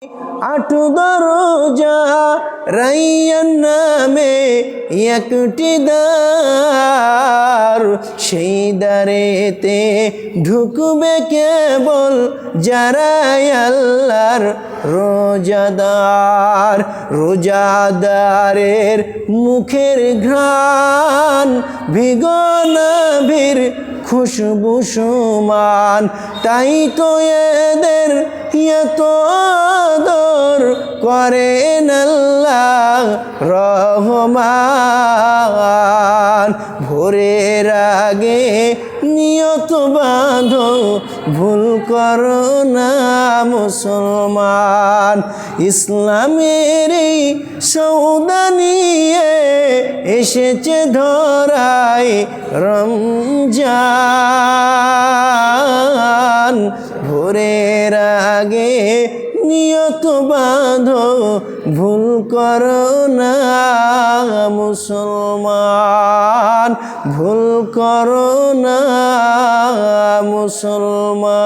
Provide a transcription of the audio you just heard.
আটু দরজা রাইয়ান নামে একটি দ্বার, সেই দ্বারেতে ঢুকবে কেবল যারাই আল্লাহর রোজাদার। রোজাদারের মুখের ঘ্রাণ ভিগনাভির খুশবু সমান, তাই তো এদের এত আদর করেন আল্লাহ রহমান। ভোরের আগে নিয়ত বাঁধো, ভুল করো না মুসলমান। ইসলামের এই সৌদা নিয়ে এসেছে ধরায় রমজান। ভোরের আগে নিয়ত বাঁধো, ভুল করো না মুসলমান, ভুল করো না মুসলমান।